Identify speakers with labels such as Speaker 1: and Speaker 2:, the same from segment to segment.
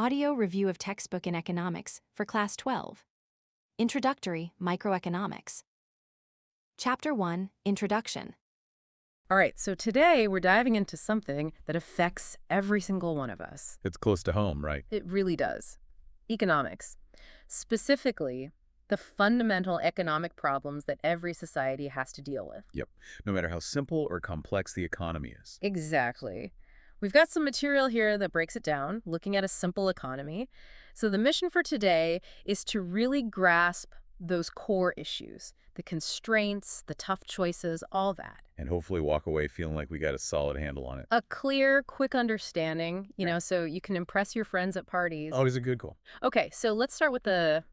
Speaker 1: Audio review of textbook in economics for Class 12. Introductory Microeconomics. Chapter 1, Introduction.
Speaker 2: All right, so today we're diving into something that affects every single one of us.
Speaker 3: It's close to home, right?
Speaker 2: It really does. Economics. Specifically, the fundamental economic problems that every society has to deal with.
Speaker 3: Yep. No matter how simple or complex the economy is.
Speaker 2: Exactly. We've got some material here that breaks it down, looking at a simple economy. So the mission for today is to really grasp those core issues, the constraints, the tough choices, all that.
Speaker 3: And hopefully walk away feeling like we got a solid handle on it.
Speaker 2: A clear, quick understanding, so you can impress your friends at parties.
Speaker 3: Always a good goal.
Speaker 2: Okay, so let's start with the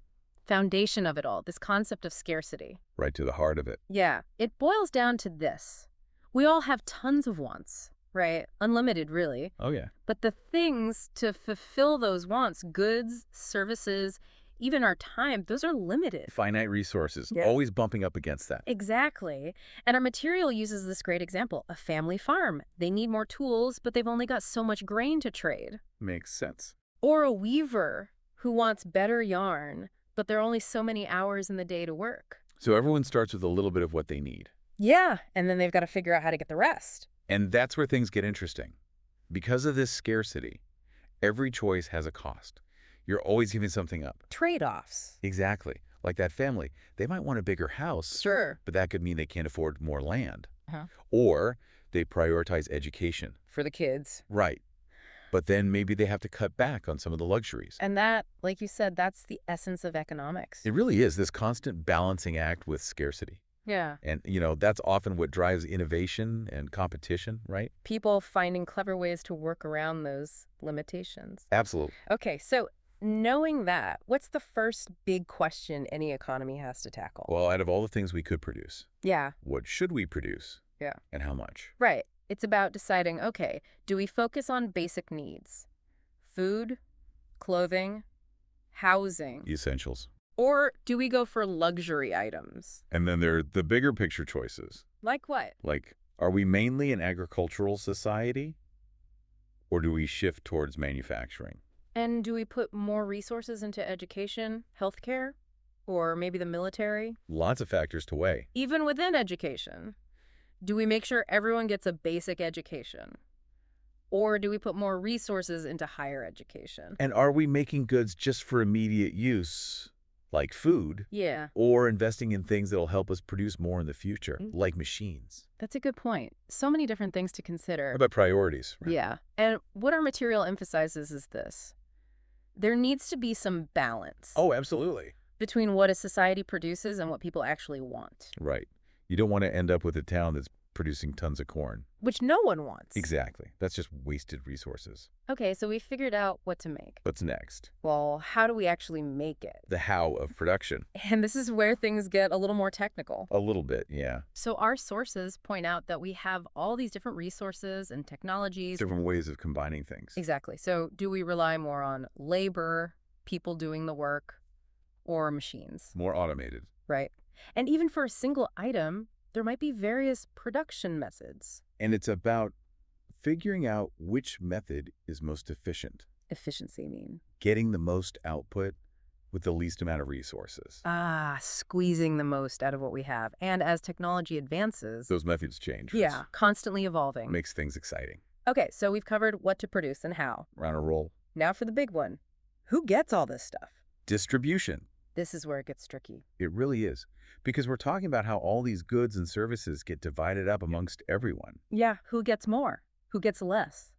Speaker 2: foundation of it all, this concept of scarcity.
Speaker 3: Right to the heart of it.
Speaker 2: Yeah, it boils down to this. We all have tons of wants, right? Unlimited, really.
Speaker 3: Oh, yeah.
Speaker 2: But the things to fulfill those wants, goods, services, even our time, those are limited.
Speaker 3: Finite resources,
Speaker 2: Yeah.
Speaker 3: always bumping up against that.
Speaker 2: Exactly. And our material uses this great example, a family farm. They need more tools, but they've only got so much grain to trade.
Speaker 3: Makes sense.
Speaker 2: Or a weaver who wants better yarn, but there are only so many hours in the day to work.
Speaker 3: So everyone starts with a little bit of what they need.
Speaker 2: Yeah, and then they've got to figure out how to get the rest.
Speaker 3: And that's where things get interesting. Because of this scarcity, every choice has a cost. You're always giving something up.
Speaker 2: Trade-offs.
Speaker 3: Exactly. Like that family. They might want a bigger house,
Speaker 2: Sure.
Speaker 3: but that could mean they can't afford more land.
Speaker 2: Uh-huh.
Speaker 3: Or they prioritize education.
Speaker 2: For the kids.
Speaker 3: Right. But then maybe they have to cut back on some of the luxuries.
Speaker 2: And that, like you said, that's the essence of economics.
Speaker 3: It really is this constant balancing act with scarcity.
Speaker 2: Yeah.
Speaker 3: And, that's often what drives innovation and competition, right?
Speaker 2: People finding clever ways to work around those limitations.
Speaker 3: Absolutely.
Speaker 2: Okay, so knowing that, what's the first big question any economy has to tackle?
Speaker 3: Well, out of all the things we could produce,
Speaker 2: Yeah.
Speaker 3: what should we produce?
Speaker 2: Yeah.
Speaker 3: And how much?
Speaker 2: Right. It's about deciding, okay, do we focus on basic needs? Food, clothing, housing?
Speaker 3: The essentials.
Speaker 2: Or do we go for luxury items?
Speaker 3: And then there are the bigger picture choices.
Speaker 2: Like what?
Speaker 3: Like, are we mainly an agricultural society? Or do we shift towards manufacturing?
Speaker 2: And do we put more resources into education, healthcare, or maybe the military?
Speaker 3: Lots of factors to weigh.
Speaker 2: Even within education, do we make sure everyone gets a basic education? Or do we put more resources into higher education?
Speaker 3: And are we making goods just for immediate use, like food?
Speaker 2: Yeah,
Speaker 3: Or investing in things that'll help us produce more in the future,
Speaker 2: Mm.
Speaker 3: like machines?
Speaker 2: that's a good point. So many different things to consider.
Speaker 3: How about priorities? Right?
Speaker 2: Yeah, and what our material emphasizes is this. There needs to be some balance
Speaker 3: Oh, absolutely.
Speaker 2: between what a society produces and what people actually want,
Speaker 3: Right. You don't want to end up with a town that's producing tons of corn.
Speaker 2: which no one wants.
Speaker 3: Exactly. That's just wasted resources.
Speaker 2: Okay, so we figured out what to make.
Speaker 3: What's next?
Speaker 2: Well, how do we actually make it?
Speaker 3: The how of production.
Speaker 2: And this is where things get a little more technical.
Speaker 3: A little bit, yeah.
Speaker 2: So our sources point out that we have all these different resources and technologies.
Speaker 3: Different ways of combining things.
Speaker 2: Exactly. So do we rely more on labor, people doing the work, or machines,
Speaker 3: More automated.
Speaker 2: right? And even for a single item, there might be various production methods.
Speaker 3: And it's about figuring out which method is most efficient.
Speaker 2: Efficiency, I mean.
Speaker 3: Getting the most output with the least amount of resources.
Speaker 2: Squeezing the most out of what we have. And as technology advances,
Speaker 3: Those methods change.
Speaker 2: yeah, constantly evolving.
Speaker 3: Makes things exciting.
Speaker 2: Okay, so we've covered what to produce and how.
Speaker 3: We're on a roll.
Speaker 2: Now for the big one. Who gets all this stuff?
Speaker 3: Distribution.
Speaker 2: This is where it gets tricky.
Speaker 3: It really is. Because we're talking about how all these goods and services get divided up amongst everyone.
Speaker 2: Yeah, who gets more? Who gets less?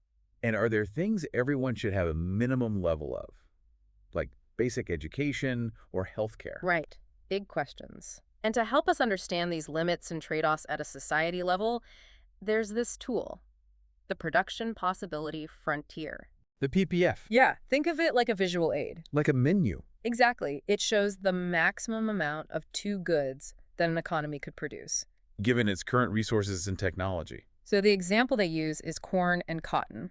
Speaker 3: And are there things everyone should have a minimum level of? Like basic education or healthcare?
Speaker 2: Right. Big questions. And to help us understand these limits and trade-offs at a society level, there's this tool, the Production Possibility Frontier.
Speaker 3: The PPF.
Speaker 2: Yeah, think of it like a visual aid.
Speaker 3: Like a menu.
Speaker 2: Exactly. It shows the maximum amount of two goods that an economy could produce.
Speaker 3: Given its current resources and technology.
Speaker 2: So the example they use is corn and cotton.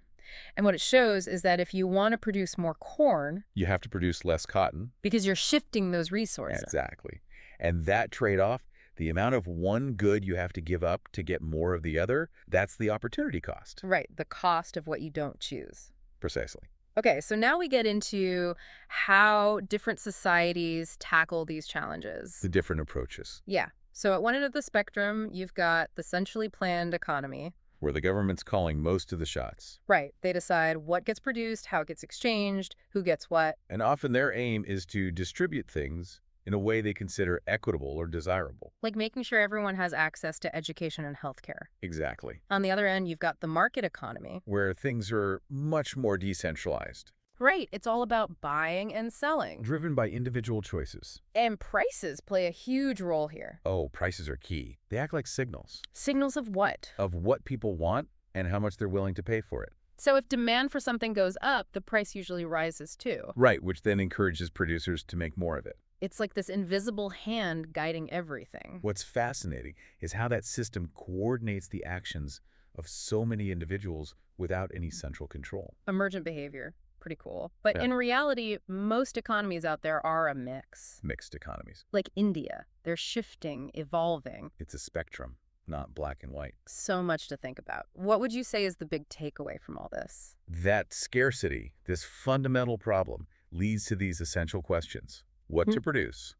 Speaker 2: And what it shows is that if you want to produce more corn,
Speaker 3: You have to produce less cotton.
Speaker 2: because you're shifting those resources.
Speaker 3: Exactly. And that trade-off, the amount of one good you have to give up to get more of the other, that's the opportunity cost.
Speaker 2: Right, the cost of what you don't choose.
Speaker 3: Precisely.
Speaker 2: Okay, so now we get into how different societies tackle these challenges.
Speaker 3: The different approaches,
Speaker 2: Yeah. So at one end of the spectrum, you've got the centrally planned economy.
Speaker 3: where the government's calling most of the shots.
Speaker 2: Right. They decide what gets produced, how it gets exchanged, who gets what.
Speaker 3: And often their aim is to distribute things in a way they consider equitable or desirable.
Speaker 2: Like making sure everyone has access to education and healthcare.
Speaker 3: Exactly.
Speaker 2: On the other end, you've got the market economy.
Speaker 3: Where things are much more decentralized,
Speaker 2: Right. It's all about buying and selling.
Speaker 3: driven by individual choices.
Speaker 2: And prices play a huge role here.
Speaker 3: Oh, prices are key. They act like signals
Speaker 2: Signals of what?
Speaker 3: of what people want and how much they're willing to pay for it.
Speaker 2: So if demand for something goes up, the price usually rises too.
Speaker 3: Right, which then encourages producers to make more of it.
Speaker 2: It's like this invisible hand guiding everything.
Speaker 3: What's fascinating is how that system coordinates the actions of so many individuals without any central control.
Speaker 2: Emergent behavior. Pretty cool. But
Speaker 3: Yeah.
Speaker 2: in reality, most economies out there are a mix.
Speaker 3: Mixed economies.
Speaker 2: Like India, they're shifting, evolving.
Speaker 3: It's a spectrum, not black and white.
Speaker 2: So much to think about. What would you say is the big takeaway from all this?
Speaker 3: That scarcity, this fundamental problem, leads to these essential questions. What to produce,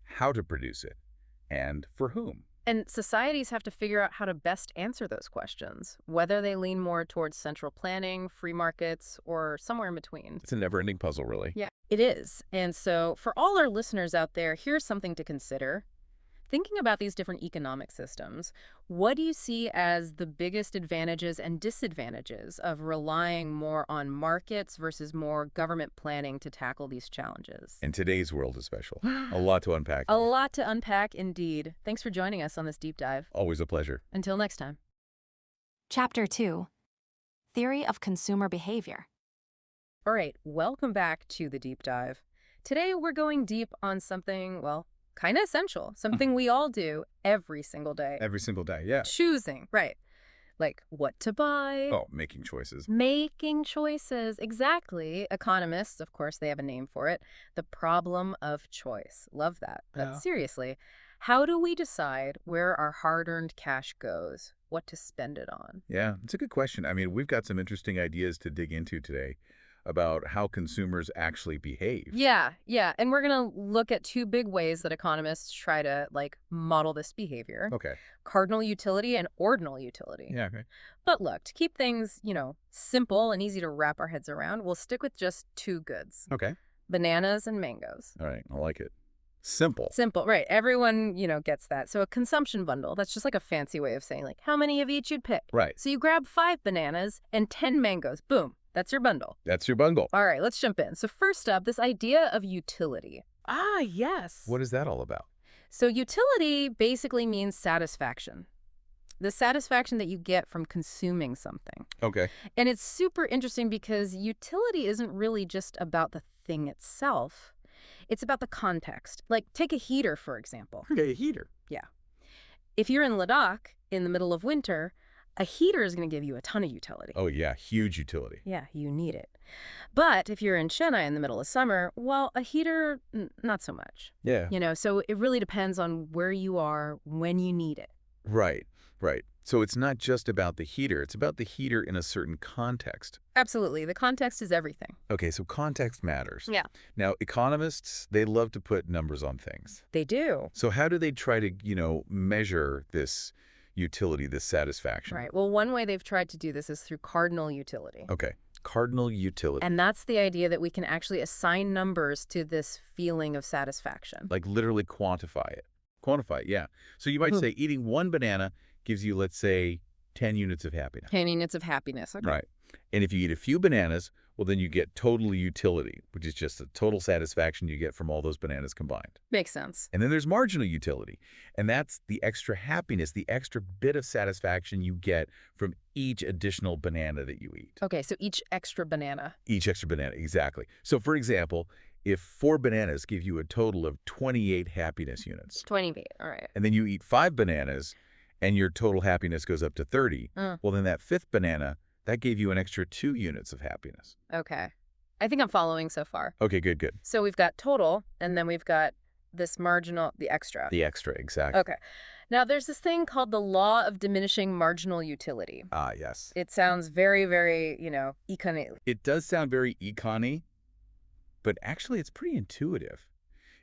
Speaker 3: how to produce it, and for whom.
Speaker 2: And societies have to figure out how to best answer those questions, whether they lean more towards central planning, free markets, or somewhere in between.
Speaker 3: It's a never-ending puzzle, really.
Speaker 2: Yeah, it is. And so for all our listeners out there, here's something to consider. Thinking about these different economic systems, what do you see as the biggest advantages and disadvantages of relying more on markets versus more government planning to tackle these challenges?
Speaker 3: In today's world especially. A lot to unpack.
Speaker 2: A lot to unpack indeed. Thanks for joining us on this deep dive.
Speaker 3: Always a pleasure.
Speaker 2: Until next time.
Speaker 1: Chapter 2. Theory of Consumer Behavior.
Speaker 2: All right, welcome back to the deep dive. Today we're going deep on something, well, kind of essential, something we all do every single day.
Speaker 3: Every single day, yeah.
Speaker 2: Choosing, right. Like what to buy.
Speaker 3: Oh, making choices.
Speaker 2: Making choices, exactly. Economists, of course, they have a name for it. The problem of choice. Love that. But
Speaker 3: Yeah.
Speaker 2: seriously, how do we decide where our hard-earned cash goes, what to spend it on?
Speaker 3: Yeah, it's a good question. I mean, we've got some interesting ideas to dig into today about how consumers actually behave.
Speaker 2: Yeah. And we're going to look at two big ways that economists try to, model this behavior.
Speaker 3: Okay.
Speaker 2: Cardinal utility and ordinal utility.
Speaker 3: Yeah, okay.
Speaker 2: But look, to keep things, simple and easy to wrap our heads around, we'll stick with just two goods.
Speaker 3: Okay.
Speaker 2: Bananas and mangoes.
Speaker 3: All right, I like it. Simple.
Speaker 2: Simple, right. Everyone, gets that. So a consumption bundle, that's just like a fancy way of saying, how many of each you'd pick.
Speaker 3: Right.
Speaker 2: So you grab 5 bananas and 10 mangoes. Boom. That's your bundle.
Speaker 3: That's your bundle.
Speaker 2: All right, let's jump in. So first up, this idea of utility. Ah, yes.
Speaker 3: What is that all about?
Speaker 2: So utility basically means satisfaction. The satisfaction that you get from consuming something.
Speaker 3: Okay.
Speaker 2: And it's super interesting because utility isn't really just about the thing itself. It's about the context. Like, take a heater, for example.
Speaker 3: Okay, a heater.
Speaker 2: Yeah. If you're in Ladakh in the middle of winter, a heater is going to give you a ton of utility.
Speaker 3: Oh, yeah, huge utility.
Speaker 2: Yeah, you need it. But if you're in Chennai in the middle of summer, well, a heater, not so much.
Speaker 3: Yeah.
Speaker 2: So it really depends on where you are, when you need it.
Speaker 3: Right. So it's not just about the heater. It's about the heater in a certain context.
Speaker 2: Absolutely. The context is everything.
Speaker 3: Okay, so context matters.
Speaker 2: Yeah.
Speaker 3: Now, economists, they love to put numbers on things.
Speaker 2: They do.
Speaker 3: So how do they try to, measure this utility, this satisfaction?
Speaker 2: Right. Well, one way they've tried to do this is through cardinal utility.
Speaker 3: Okay. Cardinal utility.
Speaker 2: And that's the idea that we can actually assign numbers to this feeling of satisfaction.
Speaker 3: Like literally quantify it. Quantify it, yeah. So you might say eating one banana gives you, let's say, 10 units of happiness.
Speaker 2: 10 units of happiness. Okay.
Speaker 3: Right. And if you eat a few bananas, well, then you get total utility, which is just the total satisfaction you get from all those bananas combined.
Speaker 2: Makes sense.
Speaker 3: And then there's marginal utility, and that's the extra happiness, the extra bit of satisfaction you get from each additional banana that you eat.
Speaker 2: Okay, so each extra banana.
Speaker 3: Each extra banana, exactly. So, for example, if 4 bananas give you a total of 28 happiness units,
Speaker 2: 28, all right.
Speaker 3: and then you eat 5 bananas, and your total happiness goes up to 30, well, then that 5th banana, that gave you an extra 2 units of happiness.
Speaker 2: Okay. I think I'm following so far.
Speaker 3: Okay, good.
Speaker 2: So we've got total, and then we've got this marginal, the extra.
Speaker 3: The extra, exactly.
Speaker 2: Okay. Now, there's this thing called the law of diminishing marginal utility.
Speaker 3: Ah, yes.
Speaker 2: It sounds very, very, econ.
Speaker 3: It does sound very econ-y, but actually it's pretty intuitive.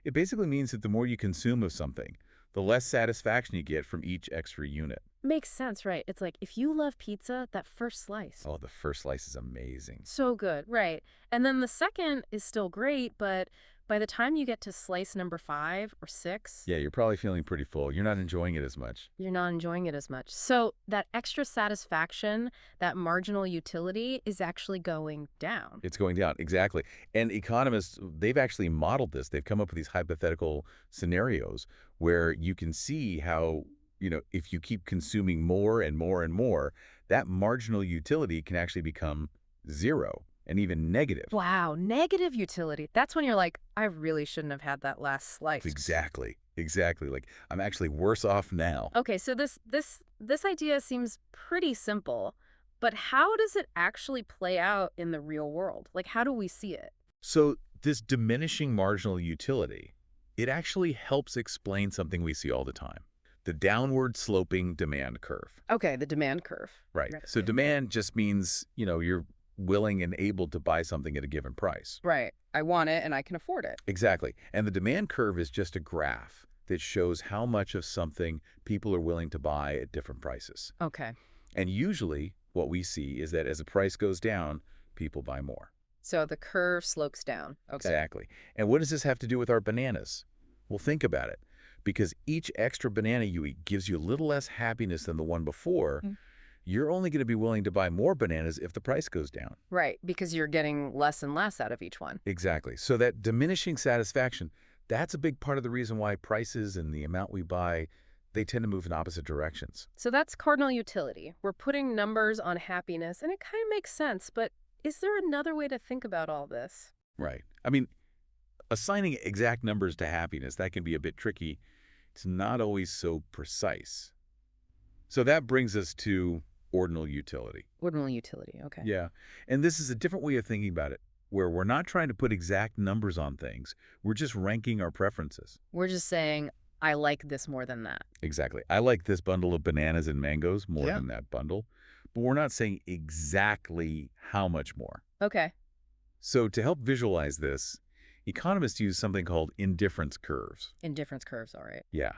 Speaker 3: It basically means that the more you consume of something, the less satisfaction you get from each extra unit.
Speaker 2: Makes sense, right? It's like if you love pizza, that first slice.
Speaker 3: Oh, the first slice is amazing.
Speaker 2: So good, right. And then the second is still great, but by the time you get to slice number 5 or 6,
Speaker 3: Yeah, you're probably feeling pretty full. You're not enjoying it as much.
Speaker 2: you're not enjoying it as much. So that extra satisfaction, that marginal utility is actually going down.
Speaker 3: It's going down, exactly. And economists, they've actually modeled this. They've come up with these hypothetical scenarios where you can see how, if you keep consuming more and more and more, that marginal utility can actually become zero and even negative.
Speaker 2: Wow, negative utility. That's when you're like, I really shouldn't have had that last slice.
Speaker 3: Exactly. Exactly. Like, I'm actually worse off now.
Speaker 2: Okay, so this idea seems pretty simple, but how does it actually play out in the real world? Like, how do we see it?
Speaker 3: So this diminishing marginal utility, it actually helps explain something we see all the time. The downward sloping demand curve.
Speaker 2: Okay, the demand curve.
Speaker 3: Right. So demand just means, you're willing and able to buy something at a given price.
Speaker 2: Right. I want it and I can afford it.
Speaker 3: Exactly. And the demand curve is just a graph that shows how much of something people are willing to buy at different prices.
Speaker 2: Okay.
Speaker 3: And usually what we see is that as the price goes down, people buy more.
Speaker 2: So the curve slopes down. Okay.
Speaker 3: Exactly. And what does this have to do with our bananas? Well, think about it. Because each extra banana you eat gives you a little less happiness than the one before, you're only going to be willing to buy more bananas if the price goes down.
Speaker 2: Right, because you're getting less and less out of each one.
Speaker 3: Exactly. So that diminishing satisfaction, that's a big part of the reason why prices and the amount we buy, they tend to move in opposite directions.
Speaker 2: So that's cardinal utility. We're putting numbers on happiness, and it kind of makes sense, but is there another way to think about all this?
Speaker 3: Right. I mean, assigning exact numbers to happiness, that can be a bit tricky. It's not always so precise. So that brings us to ordinal utility.
Speaker 2: Ordinal utility, okay.
Speaker 3: Yeah. And this is a different way of thinking about it, where we're not trying to put exact numbers on things. We're just ranking our preferences.
Speaker 2: We're just saying, I like this more than that.
Speaker 3: Exactly. I like this bundle of bananas and mangoes more
Speaker 2: Yeah.
Speaker 3: than that bundle. But we're not saying exactly how much more.
Speaker 2: Okay.
Speaker 3: So to help visualize this, economists use something called indifference curves.
Speaker 2: Indifference curves, all right.
Speaker 3: Yeah.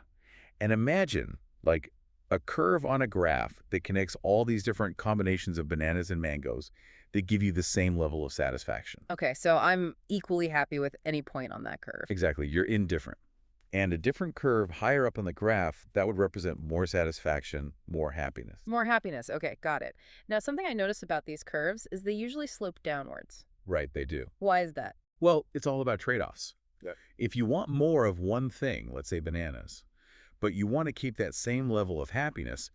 Speaker 3: And imagine, like, a curve on a graph that connects all these different combinations of bananas and mangoes that give you the same level of satisfaction.
Speaker 2: Okay, so I'm equally happy with any point on that curve.
Speaker 3: Exactly. You're indifferent. And a different curve higher up on the graph, that would represent more satisfaction, more happiness.
Speaker 2: More happiness. Okay, got it. Now, something I notice about these curves is they usually slope downwards.
Speaker 3: Right, they do.
Speaker 2: Why is that?
Speaker 3: Well, it's all about trade-offs.
Speaker 4: Yeah.
Speaker 3: If you want more of one thing, let's say bananas, but you want to keep that same level of happiness,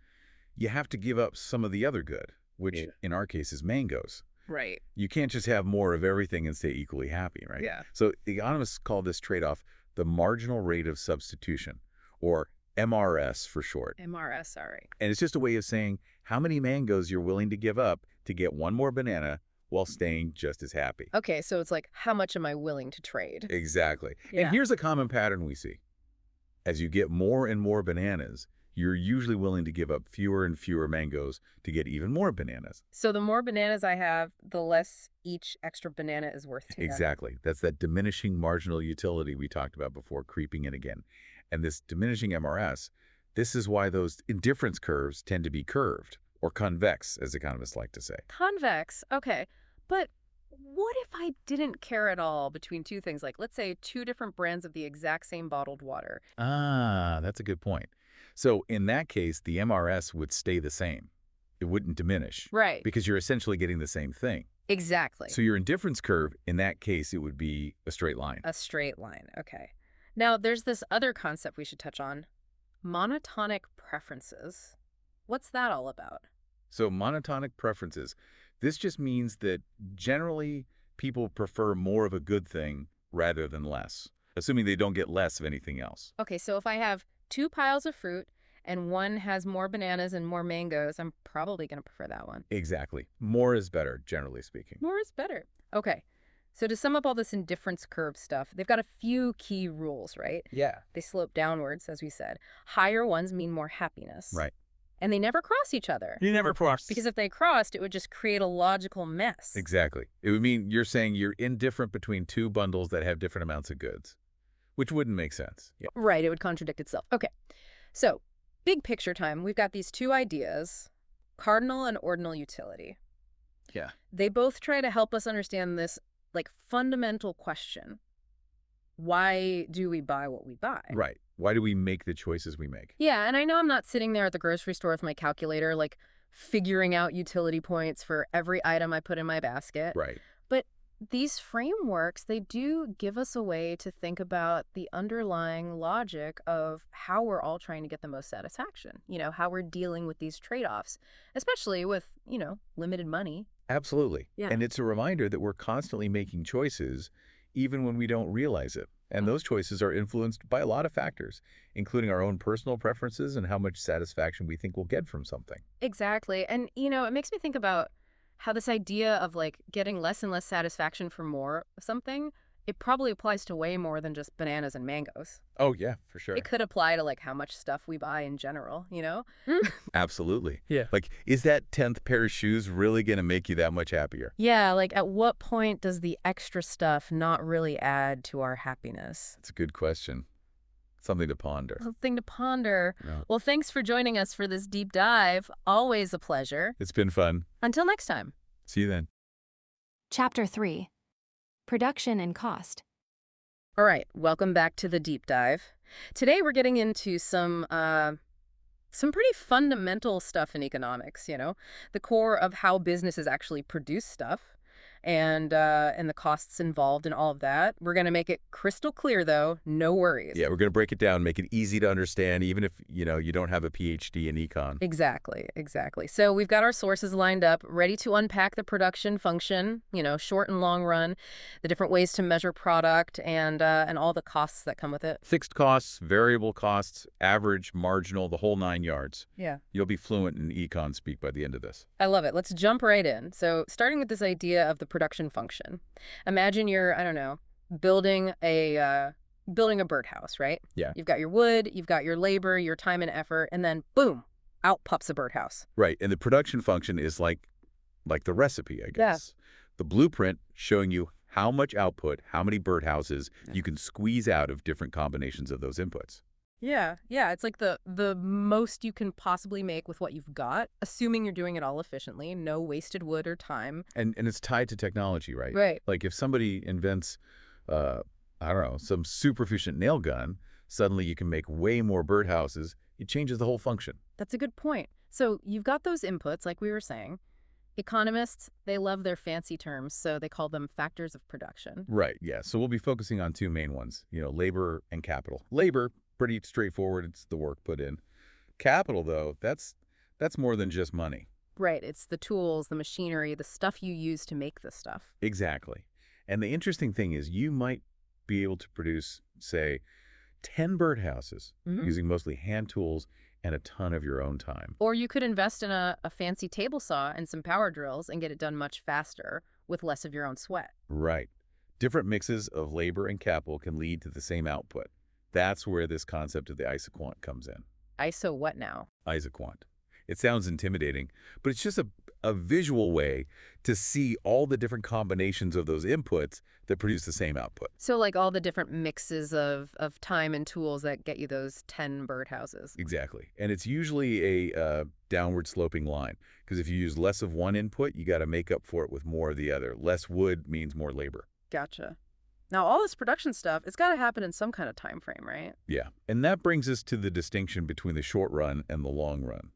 Speaker 3: you have to give up some of the other good, which in our case is mangoes.
Speaker 2: Right.
Speaker 3: You can't just have more of everything and stay equally happy, right?
Speaker 2: Yeah.
Speaker 3: So economists call this trade-off the marginal rate of substitution, or MRS for short.
Speaker 2: MRS, all right.
Speaker 3: And it's just a way of saying how many mangoes you're willing to give up to get one more banana while staying just as happy.
Speaker 2: Okay, so it's like, how much am I willing to trade?
Speaker 3: Exactly.
Speaker 2: Yeah.
Speaker 3: And here's a common pattern we see. As you get more and more bananas, you're usually willing to give up fewer and fewer mangoes to get even more bananas.
Speaker 2: So the more bananas I have, the less each extra banana is worth to me.
Speaker 3: Exactly. That's that diminishing marginal utility we talked about before creeping in again. And this diminishing MRS, this is why those indifference curves tend to be curved, or convex, as economists like to say.
Speaker 2: Convex, okay. But what if I didn't care at all between two things? Like, let's say 2 different brands of the exact same bottled water.
Speaker 3: Ah, that's a good point. So in that case, the MRS would stay the same. It wouldn't diminish.
Speaker 2: Right.
Speaker 3: Because you're essentially getting the same thing.
Speaker 2: Exactly.
Speaker 3: So your indifference curve, in that case, it would be a straight line.
Speaker 2: A straight line, okay. Now, there's this other concept we should touch on. Monotonic preferences. What's that all about?
Speaker 3: So monotonic preferences, this just means that generally people prefer more of a good thing rather than less, assuming they don't get less of anything else.
Speaker 2: Okay, so if I have 2 piles of fruit and one has more bananas and more mangoes, I'm probably going to prefer that one.
Speaker 3: Exactly. More is better, generally speaking.
Speaker 2: More is better. Okay, So to sum up all this indifference curve stuff, they've got a few key rules, right?
Speaker 3: Yeah.
Speaker 2: They slope downwards, as we said. Higher ones mean more happiness.
Speaker 3: Right.
Speaker 2: And they never cross each other.
Speaker 3: You never cross.
Speaker 2: Because if they crossed, it would just create a logical mess.
Speaker 3: Exactly. It would mean you're saying you're indifferent between two bundles that have different amounts of goods, which wouldn't make sense. Yeah.
Speaker 2: Right, it would contradict itself. Okay, so big picture time. We've got these two ideas, cardinal and ordinal utility.
Speaker 3: Yeah.
Speaker 2: They both try to help us understand this, like, fundamental question. Why do we buy what we buy?
Speaker 3: Right. Why do we make the choices we make?
Speaker 2: Yeah, and I know I'm not sitting there at the grocery store with my calculator, like, figuring out utility points for every item I put in my basket.
Speaker 3: Right.
Speaker 2: But these frameworks, they do give us a way to think about the underlying logic of how we're all trying to get the most satisfaction, how we're dealing with these trade-offs, especially with, limited money.
Speaker 3: Absolutely.
Speaker 2: Yeah.
Speaker 3: And it's a reminder that we're constantly making choices, even when we don't realize it. And those choices are influenced by a lot of factors, including our own personal preferences and how much satisfaction we think we'll get from something.
Speaker 2: Exactly. And, it makes me think about how this idea of, like, getting less and less satisfaction for more of something, it probably applies to way more than just bananas and mangoes.
Speaker 3: Oh, yeah, for sure.
Speaker 2: It could apply to, like, how much stuff we buy in general,
Speaker 3: Absolutely.
Speaker 2: Yeah.
Speaker 3: Like, is that 10th pair of shoes really going to make you that much happier?
Speaker 2: Yeah, like, at what point does the extra stuff not really add to our happiness?
Speaker 3: It's a good question. Something to ponder.
Speaker 2: Something to ponder.
Speaker 3: Yeah.
Speaker 2: Well, thanks for joining us for this deep dive. Always a pleasure.
Speaker 3: It's been fun.
Speaker 2: Until next time.
Speaker 3: See you then.
Speaker 1: Chapter 3. Production and Cost.
Speaker 2: All right, welcome back to the deep dive. Today we're getting into some pretty fundamental stuff in economics, the core of how businesses actually produce stuff and the costs involved in all of that. We're going to make it crystal clear, though, no worries.
Speaker 3: Yeah, we're going to break it down, make it easy to understand, even if, you don't have a PhD in econ.
Speaker 2: Exactly. So we've got our sources lined up, ready to unpack the production function, short and long run, the different ways to measure product, and all the costs that come with it.
Speaker 3: Fixed costs, variable costs, average, marginal, the whole 9 yards.
Speaker 2: Yeah.
Speaker 3: You'll be fluent in econ speak by the end of this.
Speaker 2: I love it. Let's jump right in. So starting with this idea of the production function. Imagine you're, building a birdhouse, right?
Speaker 3: Yeah.
Speaker 2: You've got your wood, you've got your labor, your time and effort, and then boom, out pops a birdhouse.
Speaker 3: Right, and the production function is like the recipe, I guess.
Speaker 2: Yeah.
Speaker 3: The blueprint showing you how much output, how many birdhouses you can squeeze out of different combinations of those inputs.
Speaker 2: Yeah. It's like the most you can possibly make with what you've got, assuming you're doing it all efficiently, no wasted wood or time.
Speaker 3: And it's tied to technology, right?
Speaker 2: Right.
Speaker 3: Like if somebody invents, some super efficient nail gun, suddenly you can make way more birdhouses. It changes the whole function.
Speaker 2: That's a good point. So you've got those inputs, like we were saying. Economists, they love their fancy terms, so they call them factors of production.
Speaker 3: Right, yeah. So we'll be focusing on two main ones, labor and capital. Labor, pretty straightforward. It's the work put in. Capital, though, that's more than just money.
Speaker 2: Right. It's the tools, the machinery, the stuff you use to make the stuff.
Speaker 3: Exactly. And the interesting thing is you might be able to produce, say, 10 birdhouses using mostly hand tools and a ton of your own time.
Speaker 2: Or you could invest in a fancy table saw and some power drills and get it done much faster with less of your own sweat.
Speaker 3: Right. Different mixes of labor and capital can lead to the same output. That's where this concept of the isoquant comes in.
Speaker 2: ISO what now?
Speaker 3: Isoquant. It sounds intimidating, but it's just a visual way to see all the different combinations of those inputs that produce the same output.
Speaker 2: So like all the different mixes of time and tools that get you those 10 birdhouses.
Speaker 3: Exactly. And it's usually a downward sloping line, because if you use less of one input, you got to make up for it with more of the other. Less wood means more labor.
Speaker 2: Gotcha. Now, all this production stuff, it's got to happen in some kind of time frame, right?
Speaker 3: Yeah. And that brings us to the distinction between the short run and the long run.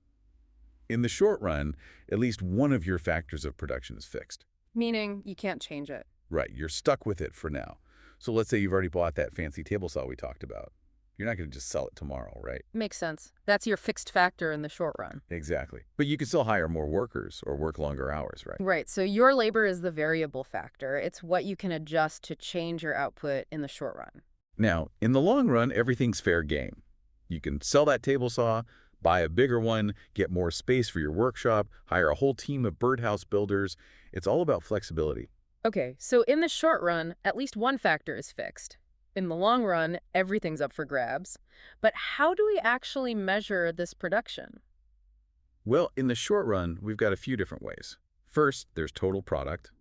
Speaker 3: In the short run, at least one of your factors of production is fixed.
Speaker 2: Meaning you can't change it.
Speaker 3: Right. You're stuck with it for now. So let's say you've already bought that fancy table saw we talked about. You're not going to just sell it tomorrow, right?
Speaker 2: Makes sense. That's your fixed factor in the short run.
Speaker 3: Exactly. But you can still hire more workers or work longer hours, right?
Speaker 2: Right. So your labor is the variable factor. It's what you can adjust to change your output in the short run.
Speaker 3: Now, in the long run, everything's fair game. You can sell that table saw, buy a bigger one, get more space for your workshop, hire a whole team of birdhouse builders. It's all about flexibility.
Speaker 2: Okay, so in the short run, at least one factor is fixed. In the long run, everything's up for grabs. But how do we actually measure this production?
Speaker 3: Well, in the short run, we've got a few different ways. First, there's total product.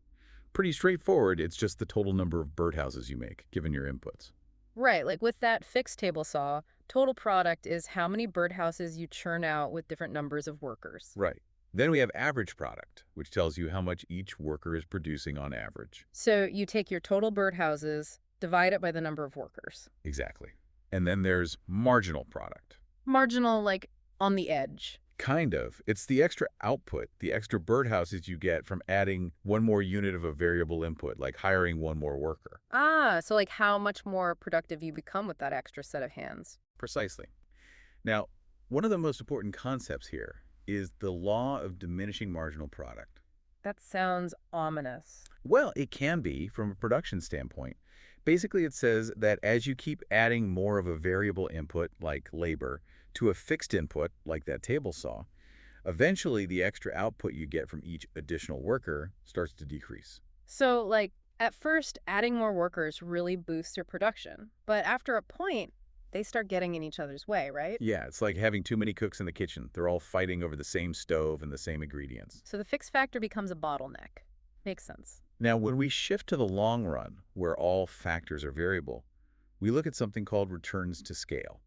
Speaker 3: Pretty straightforward, it's just the total number of birdhouses you make, given your inputs.
Speaker 2: Right, like with that fixed table saw, total product is how many birdhouses you churn out with different numbers of workers.
Speaker 3: Right. Then we have average product, which tells you how much each worker is producing on average.
Speaker 2: So you take your total birdhouses, divide it by the number of workers.
Speaker 3: Exactly. And then there's marginal product.
Speaker 2: Marginal, like on the edge.
Speaker 3: Kind of. It's the extra output, the extra birdhouses you get from adding one more unit of a variable input, like hiring one more worker.
Speaker 2: Ah, so like how much more productive you become with that extra set of hands.
Speaker 3: Precisely. Now, one of the most important concepts here is the law of diminishing marginal product.
Speaker 2: That sounds ominous.
Speaker 3: Well, it can be from a production standpoint. Basically, it says that as you keep adding more of a variable input, like labor, to a fixed input, like that table saw, eventually the extra output you get from each additional worker starts to decrease.
Speaker 2: So, like, at first, adding more workers really boosts your production. But after a point, they start getting in each other's way, right?
Speaker 3: Yeah, it's like having too many cooks in the kitchen. They're all fighting over the same stove and the same ingredients.
Speaker 2: So the fixed factor becomes a bottleneck. Makes sense.
Speaker 3: Now, when we shift to the long run, where all factors are variable, we look at something called returns to scale.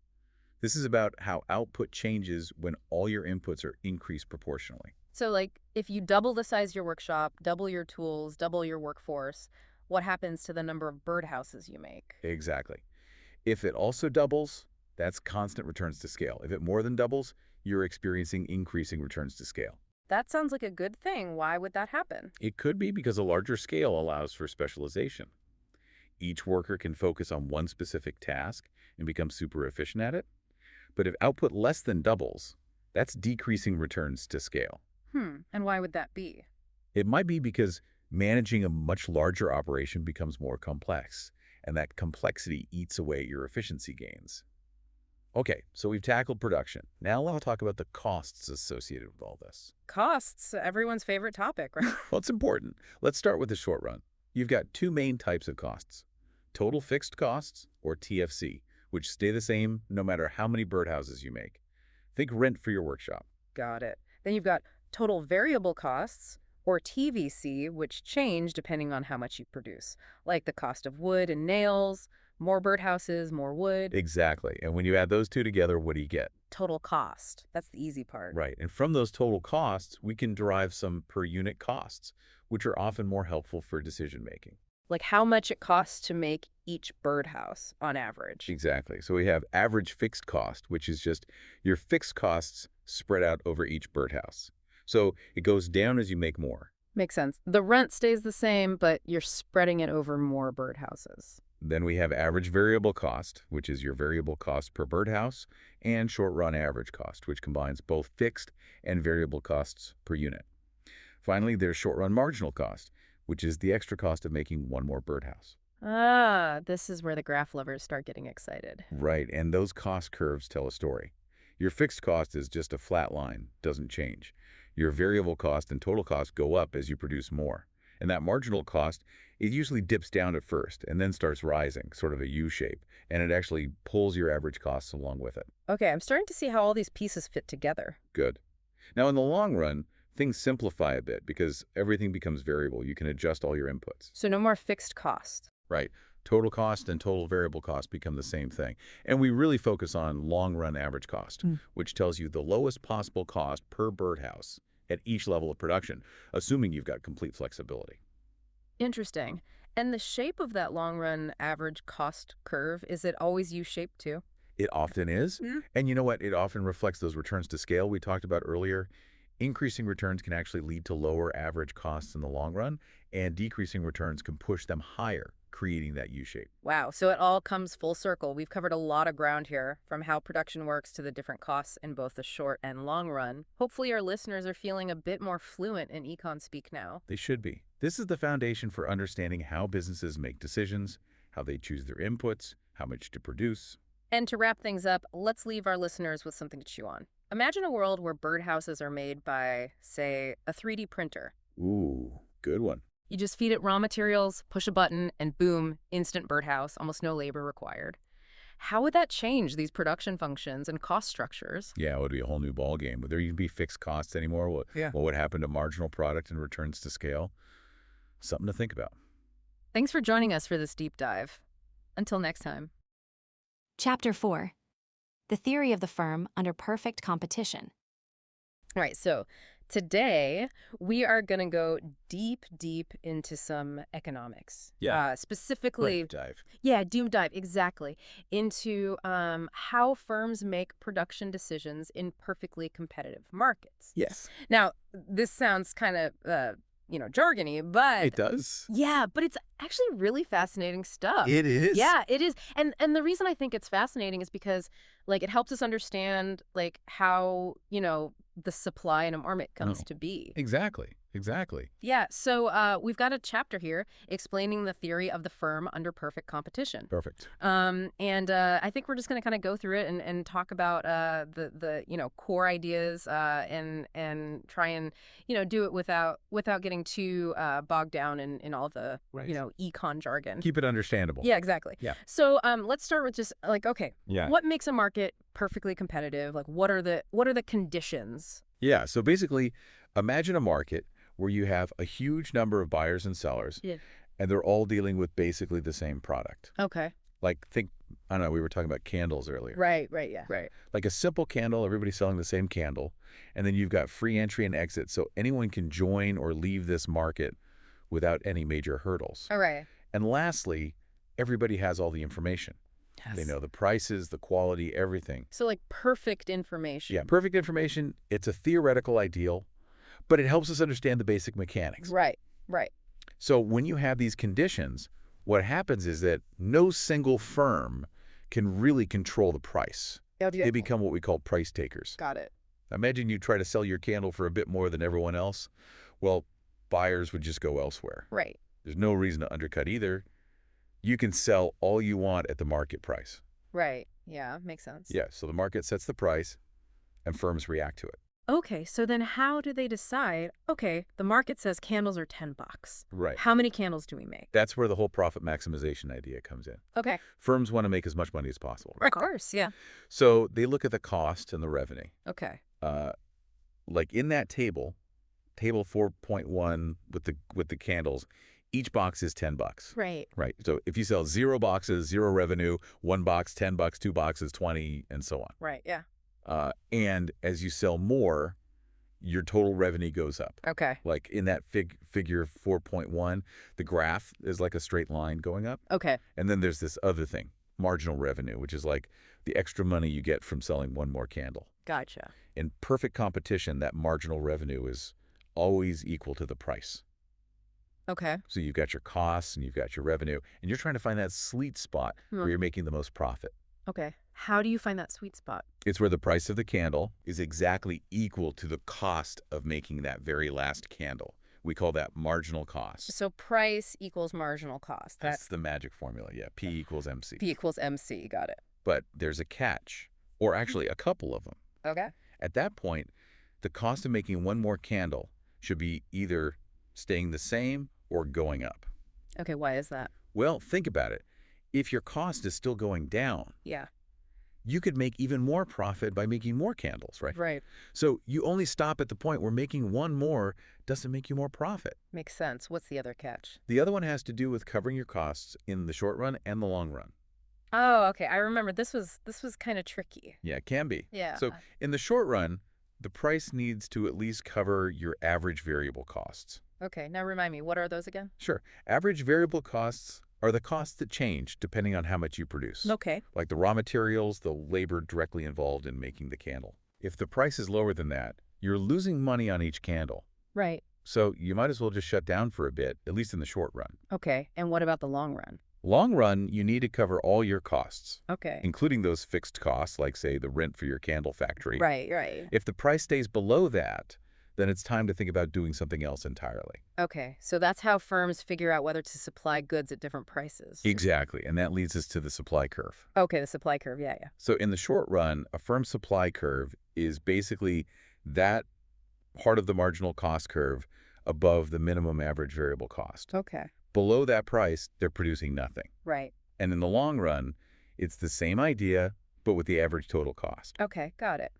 Speaker 3: This is about how output changes when all your inputs are increased proportionally.
Speaker 2: So, like, if you double the size of your workshop, double your tools, double your workforce, what happens to the number of birdhouses you make?
Speaker 3: Exactly. If it also doubles, that's constant returns to scale. If it more than doubles, you're experiencing increasing returns to scale.
Speaker 2: That sounds like a good thing. Why would that happen?
Speaker 3: It could be because a larger scale allows for specialization. Each worker can focus on one specific task and become super efficient at it. But if output less than doubles, that's decreasing returns to scale.
Speaker 2: And why would that be?
Speaker 3: It might be because managing a much larger operation becomes more complex, and that complexity eats away at your efficiency gains. Okay, so we've tackled production. Now I'll talk about the costs associated with all this.
Speaker 2: Costs, everyone's favorite topic, right?
Speaker 3: Well, it's important. Let's start with the short run. You've got two main types of costs: total fixed costs, or TFC, which stay the same no matter how many birdhouses you make. Think rent for your workshop.
Speaker 2: Got it. Then you've got total variable costs, or TVC, which change depending on how much you produce, like the cost of wood and nails, more birdhouses, more wood.
Speaker 3: Exactly. And when you add those two together, what do you get?
Speaker 2: Total cost. That's the easy part.
Speaker 3: Right. And from those total costs, we can derive some per unit costs, which are often more helpful for decision making.
Speaker 2: Like how much it costs to make each birdhouse on average.
Speaker 3: Exactly. So we have average fixed cost, which is just your fixed costs spread out over each birdhouse. So it goes down as you make more.
Speaker 2: Makes sense. The rent stays the same, but you're spreading it over more birdhouses.
Speaker 3: Then we have average variable cost, which is your variable cost per birdhouse, and short-run average cost, which combines both fixed and variable costs per unit. Finally, there's short-run marginal cost, which is the extra cost of making one more birdhouse.
Speaker 2: Ah, this is where the graph lovers start getting excited.
Speaker 3: Right, and those cost curves tell a story. Your fixed cost is just a flat line, doesn't change. Your variable cost and total cost go up as you produce more. And that marginal cost, it usually dips down at first and then starts rising, sort of a U shape, and it actually pulls your average costs along with it.
Speaker 2: Okay, I'm starting to see how all these pieces fit together.
Speaker 3: Good. Now, in the long run, things simplify a bit because everything becomes variable. You can adjust all your inputs.
Speaker 2: So no more fixed cost.
Speaker 3: Right. Total cost and total variable cost become the same thing. And we really focus on long-run average cost, which tells you the lowest possible cost per birdhouse at each level of production, assuming you've got complete flexibility.
Speaker 2: Interesting. And the shape of that long-run average cost curve, is it always U-shaped too?
Speaker 3: It often is. And you know what? It often reflects those returns to scale we talked about earlier. Increasing returns can actually lead to lower average costs in the long run, and decreasing returns can push them higher, creating that U-shape.
Speaker 2: Wow, so it all comes full circle. We've covered a lot of ground here, from how production works to the different costs in both the short and long run. Hopefully our listeners are feeling a bit more fluent in econ speak now.
Speaker 3: They should be. This is the foundation for understanding how businesses make decisions, how they choose their inputs, how much to produce.
Speaker 2: And to wrap things up, let's leave our listeners with something to chew on. Imagine a world where birdhouses are made by, say, a 3D printer.
Speaker 3: Ooh, good one.
Speaker 2: You just feed it raw materials, push a button, and boom, instant birdhouse, almost no labor required. How would that change these production functions and cost structures?
Speaker 3: Yeah, it would be a whole new ballgame. Would there even be fixed costs anymore?
Speaker 2: Yeah.
Speaker 3: What would happen to marginal product and returns to scale? Something to think about.
Speaker 2: Thanks for joining us for this deep dive. Until next time.
Speaker 1: Chapter 4. The Theory of the Firm Under Perfect Competition.
Speaker 2: All right, so today we are going to go deep into some economics.
Speaker 3: Yeah.
Speaker 2: Specifically,
Speaker 3: Deep dive.
Speaker 2: yeah, deep dive, exactly, into how firms make production decisions in perfectly competitive markets.
Speaker 3: Yes.
Speaker 2: Now, this sounds kind of, jargony, but
Speaker 3: It does.
Speaker 2: yeah, but it's actually really fascinating stuff.
Speaker 3: It is?
Speaker 2: Yeah, it is. And the reason I think it's fascinating is because it helps us understand how, the supply in a market comes to be.
Speaker 3: Exactly.
Speaker 2: Yeah, so we've got a chapter here explaining the theory of the firm under perfect competition.
Speaker 3: Perfect.
Speaker 2: And I think we're just going to kind of go through it and talk about the core ideas and try and do it without getting too bogged down in all the
Speaker 3: Right.
Speaker 2: econ jargon.
Speaker 3: Keep it understandable.
Speaker 2: Yeah, exactly.
Speaker 3: Yeah.
Speaker 2: So let's start with just okay,
Speaker 3: Yeah.
Speaker 2: what makes a market perfectly competitive? What are the conditions?
Speaker 3: Yeah. So basically, imagine a market where you have a huge number of buyers and sellers,
Speaker 2: Yeah.
Speaker 3: and they're all dealing with basically the same product.
Speaker 2: Okay.
Speaker 3: Like, I don't know, we were talking about candles earlier.
Speaker 2: Right. Yeah.
Speaker 3: Right. Like a simple candle, everybody's selling the same candle, and then you've got free entry and exit, so anyone can join or leave this market without any major hurdles.
Speaker 2: All right.
Speaker 3: And lastly, everybody has all the information.
Speaker 2: Yes.
Speaker 3: They know the prices, the quality, everything.
Speaker 2: So perfect information.
Speaker 3: Yeah, perfect information. It's a theoretical ideal, but it helps us understand the basic mechanics.
Speaker 2: Right.
Speaker 3: So when you have these conditions, what happens is that no single firm can really control the price. They become what we call price takers.
Speaker 2: Got it.
Speaker 3: Imagine you try to sell your candle for a bit more than everyone else. Well, buyers would just go elsewhere.
Speaker 2: Right.
Speaker 3: There's no reason to undercut either. You can sell all you want at the market price.
Speaker 2: Right. Yeah, makes sense.
Speaker 3: Yeah, so the market sets the price, and firms react to it.
Speaker 2: Okay, so then how do they decide, okay, the market says candles are $10.
Speaker 3: Right.
Speaker 2: How many candles do we make?
Speaker 3: That's where the whole profit maximization idea comes in.
Speaker 2: Okay.
Speaker 3: Firms want to make as much money as possible.
Speaker 2: Of course, yeah.
Speaker 3: So they look at the cost and the revenue.
Speaker 2: Okay.
Speaker 3: Like in that table 4.1 with the candles, each box is $10.
Speaker 2: Right.
Speaker 3: Right. So if you sell 0 boxes, 0 revenue, 1 box, $10, 2 boxes, 20, and so on.
Speaker 2: Right, yeah.
Speaker 3: And as you sell more, your total revenue goes up.
Speaker 2: Okay.
Speaker 3: Like in that figure 4.1, the graph is like a straight line going up.
Speaker 2: Okay.
Speaker 3: And then there's this other thing, marginal revenue, which is like the extra money you get from selling one more candle.
Speaker 2: Gotcha.
Speaker 3: In perfect competition, that marginal revenue is always equal to the price.
Speaker 2: Okay.
Speaker 3: So you've got your costs and you've got your revenue, and you're trying to find that sweet spot where you're making the most profit.
Speaker 2: Okay. How do you find that sweet spot?
Speaker 3: It's where the price of the candle is exactly equal to the cost of making that very last candle. We call that marginal cost.
Speaker 2: So price equals marginal cost.
Speaker 3: That's the magic formula, yeah. P equals MC.
Speaker 2: P equals MC, got it.
Speaker 3: But there's a catch, or actually a couple of them.
Speaker 2: Okay.
Speaker 3: At that point, the cost of making one more candle should be either staying the same or going up.
Speaker 2: Okay, why is that?
Speaker 3: Well, think about it. If your cost is still going down,
Speaker 2: Yeah.
Speaker 3: you could make even more profit by making more candles, right?
Speaker 2: Right.
Speaker 3: So you only stop at the point where making one more doesn't make you more profit.
Speaker 2: Makes sense. What's the other catch?
Speaker 3: The other one has to do with covering your costs in the short run and the long run.
Speaker 2: Oh, okay. I remember this was kind of tricky.
Speaker 3: Yeah, it can be.
Speaker 2: Yeah.
Speaker 3: So in the short run, the price needs to at least cover your average variable costs.
Speaker 2: Okay, now remind me, what are those again?
Speaker 3: Sure. Average variable costs are the costs that change depending on how much you produce.
Speaker 2: Okay.
Speaker 3: Like the raw materials, the labor directly involved in making the candle. If the price is lower than that, you're losing money on each candle.
Speaker 2: Right.
Speaker 3: So you might as well just shut down for a bit, at least in the short run.
Speaker 2: Okay, and what about the long run?
Speaker 3: Long run, you need to cover all your costs,
Speaker 2: Okay.
Speaker 3: including those fixed costs, like, say, the rent for your candle factory.
Speaker 2: Right.
Speaker 3: If the price stays below that, then it's time to think about doing something else entirely.
Speaker 2: Okay, so that's how firms figure out whether to supply goods at different prices.
Speaker 3: Exactly, and that leads us to the supply curve.
Speaker 2: Okay, the supply curve, yeah.
Speaker 3: So in the short run, a firm's supply curve is basically that part of the marginal cost curve above the minimum average variable cost.
Speaker 2: Okay.
Speaker 3: Below that price, they're producing nothing.
Speaker 2: Right.
Speaker 3: And in the long run, it's the same idea, but with the average total cost.
Speaker 2: Okay, got it.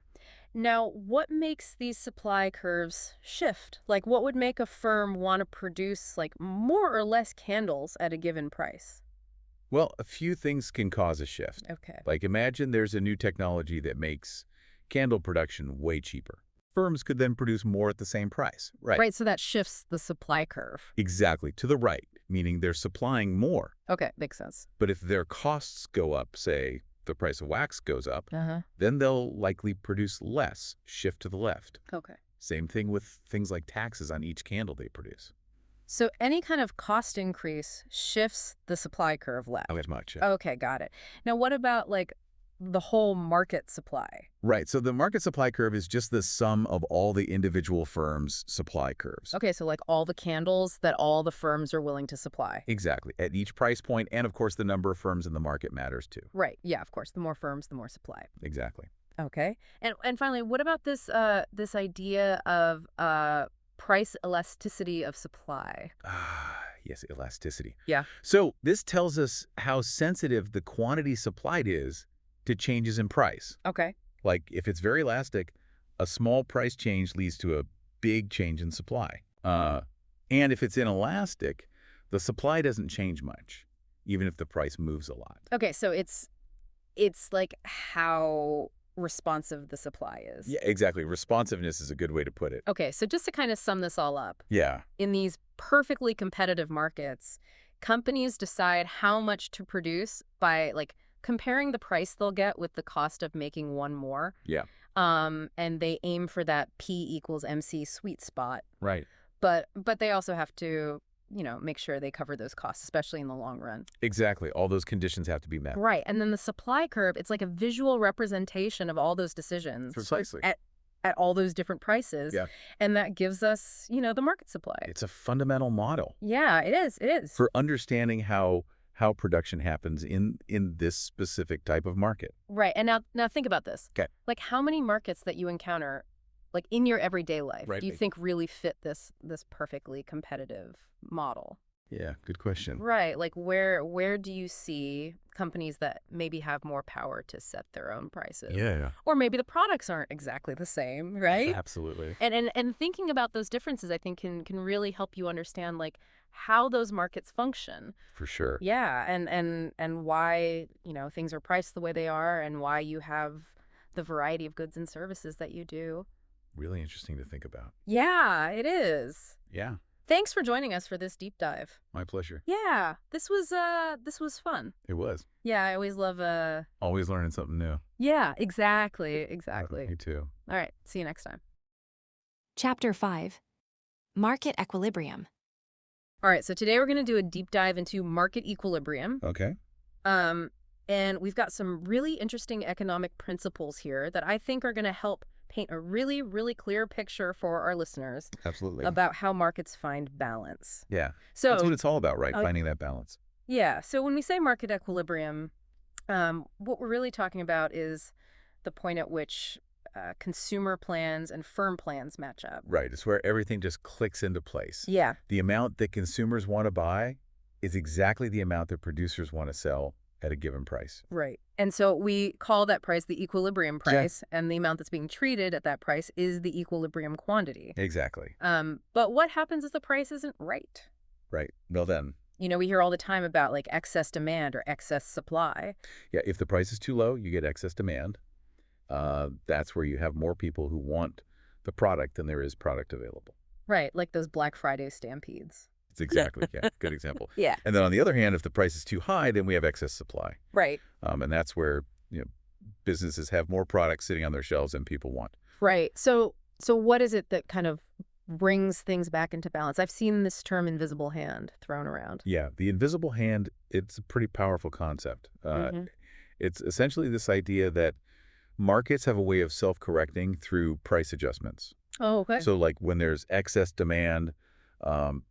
Speaker 2: Now, what makes these supply curves shift? Like, what would make a firm want to produce, like, more or less candles at a given price?
Speaker 3: Well, a few things can cause a shift.
Speaker 2: Okay.
Speaker 3: Like imagine there's a new technology that makes candle production way cheaper. Firms could then produce more at the same price. Right.
Speaker 2: Right, so that shifts the supply curve.
Speaker 3: Exactly. To the right, meaning they're supplying more.
Speaker 2: Okay, makes sense.
Speaker 3: But if their costs go up, say the price of wax goes up,
Speaker 2: Uh-huh.
Speaker 3: then they'll likely produce less, shift to the left.
Speaker 2: Okay.
Speaker 3: Same thing with things like taxes on each candle they produce.
Speaker 2: So any kind of cost increase shifts the supply curve left.
Speaker 3: Not as much.
Speaker 2: Okay, got it. Now, what about, like, the whole market supply?
Speaker 3: Right. So the market supply curve is just the sum of all the individual firms' supply curves.
Speaker 2: Okay, so like all the candles that all the firms are willing to supply.
Speaker 3: Exactly. At each price point, and of course, the number of firms in the market matters too.
Speaker 2: Right. Yeah, of course. The more firms, the more supply.
Speaker 3: Exactly.
Speaker 2: Okay. And finally, what about this this idea of price elasticity of supply?
Speaker 3: Yes, elasticity.
Speaker 2: Yeah.
Speaker 3: So this tells us how sensitive the quantity supplied is to changes in price.
Speaker 2: Okay.
Speaker 3: Like if it's very elastic, a small price change leads to a big change in supply. And if it's inelastic, the supply doesn't change much, even if the price moves a lot.
Speaker 2: Okay, so it's like how responsive the supply is.
Speaker 3: Yeah, exactly. Responsiveness is a good way to put it.
Speaker 2: Okay, so just to kind of sum this all up,
Speaker 3: Yeah.
Speaker 2: in these perfectly competitive markets, companies decide how much to produce by, like, comparing the price they'll get with the cost of making one more.
Speaker 3: Yeah.
Speaker 2: And they aim for that P equals MC sweet spot.
Speaker 3: Right.
Speaker 2: But they also have to, make sure they cover those costs, especially in the long run.
Speaker 3: Exactly. All those conditions have to be met.
Speaker 2: Right. And then the supply curve, it's like a visual representation of all those decisions.
Speaker 3: Precisely.
Speaker 2: At all those different prices.
Speaker 3: Yeah.
Speaker 2: And that gives us, the market supply.
Speaker 3: It's a fundamental model
Speaker 2: Yeah, it is. It is.
Speaker 3: for understanding how production happens in this specific type of market.
Speaker 2: Right. And now think about this.
Speaker 3: Okay.
Speaker 2: Like, how many markets that you encounter, like, in your everyday life,
Speaker 3: Right.
Speaker 2: do you think really fit this perfectly competitive model?
Speaker 3: Yeah, good question.
Speaker 2: Right. Like, where do you see companies that maybe have more power to set their own prices?
Speaker 3: Yeah,
Speaker 2: Or maybe the products aren't exactly the same, right?
Speaker 3: absolutely.
Speaker 2: And thinking about those differences, I think, can really help you understand, like, how those markets function.
Speaker 3: For sure.
Speaker 2: Yeah, and why, things are priced the way they are, and why you have the variety of goods and services that you do.
Speaker 3: Really interesting to think about.
Speaker 2: Yeah, it is.
Speaker 3: Yeah,
Speaker 2: Thanks for joining us for this deep dive.
Speaker 3: my pleasure.
Speaker 2: Yeah, this was fun.
Speaker 3: It was.
Speaker 2: Yeah, I always love
Speaker 3: Always learning something new.
Speaker 2: Yeah, exactly.
Speaker 3: Me too.
Speaker 2: All right, see you next time.
Speaker 1: Chapter 5. Market Equilibrium.
Speaker 2: All right, so today we're going to do a deep dive into market equilibrium.
Speaker 3: Okay.
Speaker 2: And we've got some really interesting economic principles here that I think are going to help paint a really, really clear picture for our listeners
Speaker 3: Absolutely.
Speaker 2: about how markets find balance.
Speaker 3: Yeah.
Speaker 2: So
Speaker 3: That's what it's all about, right?
Speaker 2: uh,
Speaker 3: Finding that balance.
Speaker 2: yeah, so when we say market equilibrium, what we're really talking about is the point at which consumer plans and firm plans match up.
Speaker 3: Right. It's where everything just clicks into place.
Speaker 2: Yeah,
Speaker 3: The amount that consumers want to buy is exactly the amount that producers want to sell at a given price.
Speaker 2: right. And so we call that price the equilibrium price, and the amount that's being treated at that price is the equilibrium quantity.
Speaker 3: Exactly.
Speaker 2: But what happens if the price isn't right?
Speaker 3: Right. Well then,
Speaker 2: We hear all the time about, like, excess demand or excess supply.
Speaker 3: yeah, if the price is too low, you get excess demand. That's where you have more people who want the product than there is product available.
Speaker 2: Right, like those Black Friday stampedes.
Speaker 3: It's exactly, yeah, good example.
Speaker 2: Yeah.
Speaker 3: And then on the other hand, if the price is too high, then we have excess supply.
Speaker 2: Right.
Speaker 3: And that's where, businesses have more products sitting on their shelves than people want.
Speaker 2: Right. So what is it that kind of brings things back into balance? I've seen this term invisible hand thrown around.
Speaker 3: Yeah, the invisible hand, it's a pretty powerful concept.
Speaker 2: Mhm.
Speaker 3: It's essentially this idea that markets have a way of self-correcting through price adjustments.
Speaker 2: Oh, okay.
Speaker 3: So like when there's excess demand,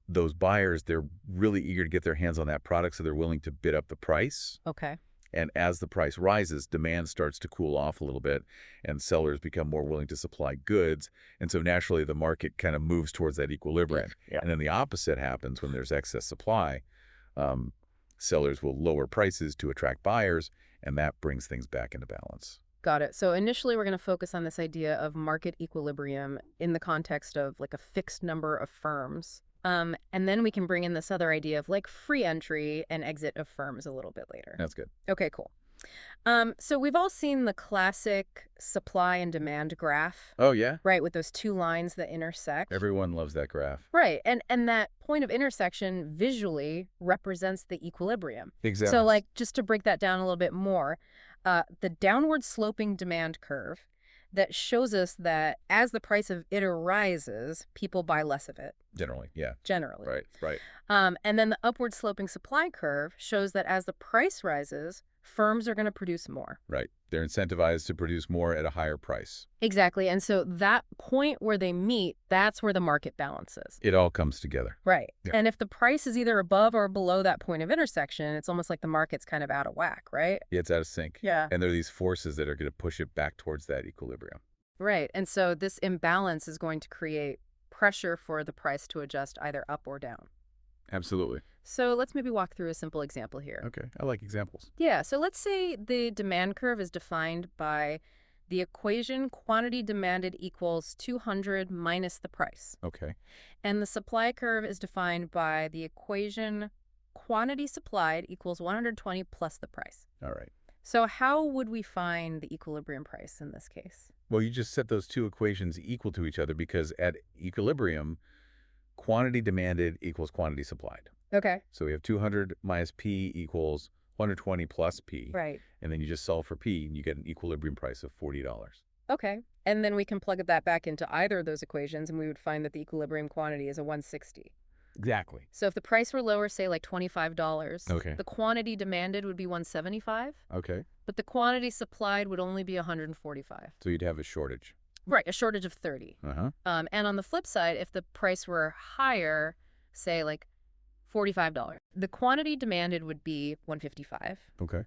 Speaker 3: those buyers, they're really eager to get their hands on that product, so they're willing to bid up the price.
Speaker 2: Okay.
Speaker 3: And as the price rises, demand starts to cool off a little bit, and sellers become more willing to supply goods. And so naturally, the market kind of moves towards that equilibrium.
Speaker 2: Yeah.
Speaker 3: And then the opposite happens when there's excess supply. Um, sellers will lower prices to attract buyers, and that brings things back into balance.
Speaker 2: Got it. So initially, we're going to focus on this idea of market equilibrium in the context of like a fixed number of firms. And then we can bring in this other idea of like free entry and exit of firms a little bit later.
Speaker 3: That's good.
Speaker 2: Okay, cool. So we've all seen the classic supply and demand graph,
Speaker 3: Oh, yeah?
Speaker 2: right, with those two lines that intersect.
Speaker 3: Everyone loves that graph.
Speaker 2: Right, and that point of intersection visually represents the equilibrium.
Speaker 3: Exactly.
Speaker 2: So like, just to break that down a little bit more, the downward sloping demand curve that shows us that as the price of it rises, people buy less of it.
Speaker 3: Generally, yeah.
Speaker 2: Generally.
Speaker 3: Right.
Speaker 2: And then the upward sloping supply curve shows that as the price rises, firms are going to produce more.
Speaker 3: Right. They're incentivized to produce more at a higher price.
Speaker 2: Exactly. And so that point where they meet, that's where the market balances.
Speaker 3: It all comes together.
Speaker 2: Right.
Speaker 3: Yeah.
Speaker 2: And if the price is either above or below that point of intersection, it's almost like the market's kind of out of whack, right?
Speaker 3: Yeah, it's out of sync.
Speaker 2: Yeah.
Speaker 3: And there are these forces that are going to push it back towards that equilibrium.
Speaker 2: Right. And so this imbalance is going to create pressure for the price to adjust either up or down.
Speaker 3: Absolutely.
Speaker 2: So let's maybe walk through a simple example here.
Speaker 3: Okay. I like examples.
Speaker 2: Yeah, so let's say the demand curve is defined by the equation quantity demanded equals 200 minus the price.
Speaker 3: Okay.
Speaker 2: And the supply curve is defined by the equation quantity supplied equals 120 plus the price.
Speaker 3: All right.
Speaker 2: So how would we find the equilibrium price in this case?
Speaker 3: Well, you just set those two equations equal to each other because at equilibrium, quantity demanded equals quantity supplied.
Speaker 2: Okay.
Speaker 3: So we have 200 minus P equals 120 plus P.
Speaker 2: Right.
Speaker 3: And then you just solve for P and you get an equilibrium price of $40.
Speaker 2: Okay. And then we can plug that back into either of those equations and we would find that the equilibrium quantity is a 160.
Speaker 3: Exactly.
Speaker 2: So if the price were lower, say like $25,
Speaker 3: Okay.
Speaker 2: the quantity demanded would be 175,
Speaker 3: Okay.
Speaker 2: but the quantity supplied would only be 145.
Speaker 3: So you'd have a shortage.
Speaker 2: Right, a shortage of 30.
Speaker 3: Uh-huh.
Speaker 2: And on the flip side, if the price were higher, say like $45, the quantity demanded would be 155,
Speaker 3: Okay.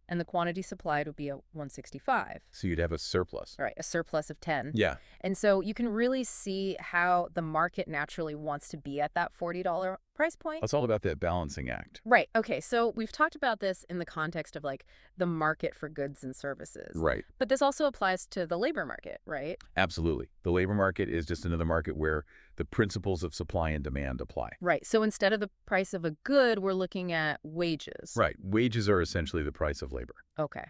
Speaker 2: and the quantity supplied would be a 165.
Speaker 3: So you'd have a surplus.
Speaker 2: Right, a surplus of 10.
Speaker 3: Yeah.
Speaker 2: And so you can really see how the market naturally wants to be at that $40 price point.
Speaker 3: It's all about that balancing act.
Speaker 2: Right. Okay. So we've talked about this in the context of like the market for goods and services.
Speaker 3: Right.
Speaker 2: But this also applies to the labor market, right?
Speaker 3: Absolutely. The labor market is just another market where the principles of supply and demand apply.
Speaker 2: Right. So instead of the price of a good, we're looking at wages.
Speaker 3: Right. Wages are essentially the price of labor.
Speaker 2: Okay.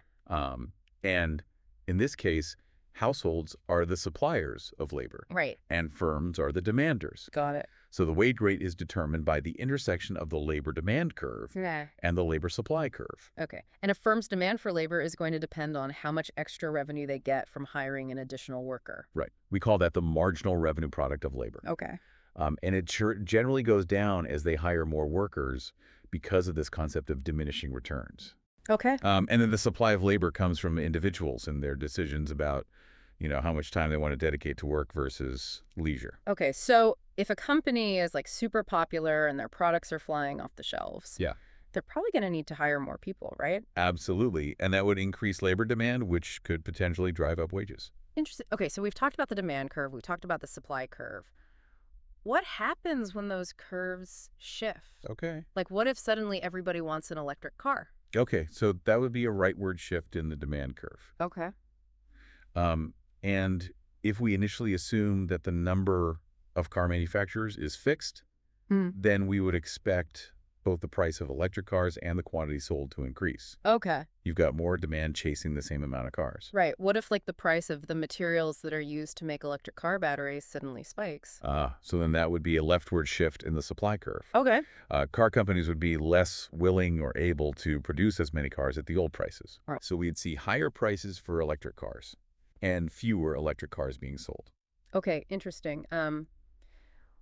Speaker 3: And in this case, households are the suppliers of labor.
Speaker 2: Right.
Speaker 3: And firms are the demanders.
Speaker 2: Got it.
Speaker 3: So the wage rate is determined by the intersection of the labor demand curve
Speaker 2: Yeah.
Speaker 3: and the labor supply curve.
Speaker 2: Okay. And a firm's demand for labor is going to depend on how much extra revenue they get from hiring an additional worker.
Speaker 3: Right. We call that the marginal revenue product of labor.
Speaker 2: Okay.
Speaker 3: And it generally goes down as they hire more workers because of this concept of diminishing returns.
Speaker 2: Okay.
Speaker 3: And then the supply of labor comes from individuals and their decisions about, how much time they want to dedicate to work versus leisure.
Speaker 2: Okay. So if a company is like super popular and their products are flying off the shelves,
Speaker 3: Yeah.
Speaker 2: they're probably going to need to hire more people, right?
Speaker 3: Absolutely. And that would increase labor demand, which could potentially drive up wages.
Speaker 2: Interesting. Okay, so we've talked about the demand curve. We talked about the supply curve. What happens when those curves shift?
Speaker 3: Okay.
Speaker 2: Like, what if suddenly everybody wants an electric car?
Speaker 3: Okay. So that would be a rightward shift in the demand curve.
Speaker 2: Okay.
Speaker 3: And if we initially assume that the number of car manufacturers is fixed, then we would expect both the price of electric cars and the quantity sold to increase.
Speaker 2: Okay.
Speaker 3: You've got more demand chasing the same amount of cars.
Speaker 2: Right. What if, like, the price of the materials that are used to make electric car batteries suddenly spikes?
Speaker 3: So then that would be a leftward shift in the supply curve.
Speaker 2: Okay.
Speaker 3: Car companies would be less willing or able to produce as many cars at the old prices.
Speaker 2: Right.
Speaker 3: So we'd see higher prices for electric cars and fewer electric cars being sold.
Speaker 2: Okay, interesting.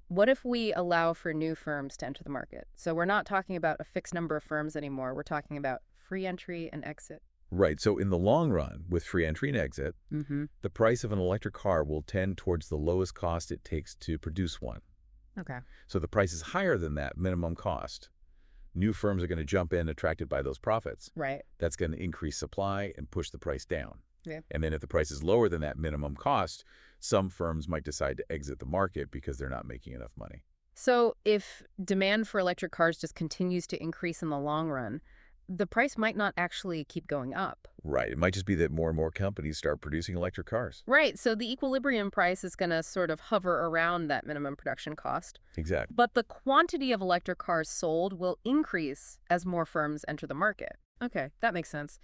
Speaker 2: What if we allow for new firms to enter the market? So we're not talking about a fixed number of firms anymore. We're talking about free entry and exit.
Speaker 3: Right. So in the long run, with free entry and exit, the price of an electric car will tend towards the lowest cost it takes to produce one.
Speaker 2: Okay.
Speaker 3: So the price is higher than that minimum cost new firms are going to jump in attracted by those profits.
Speaker 2: Right.
Speaker 3: That's going to increase supply and push the price down.
Speaker 2: Yeah.
Speaker 3: And then if the price is lower than that minimum cost, some firms might decide to exit the market because they're not making enough money.
Speaker 2: So if demand for electric cars just continues to increase in the long run, the price might not actually keep going up.
Speaker 3: Right. It might just be that more and more companies start producing electric cars.
Speaker 2: Right. So the equilibrium price is going to sort of hover around that minimum production cost.
Speaker 3: Exactly.
Speaker 2: But the quantity of electric cars sold will increase as more firms enter the market. Okay, that makes sense.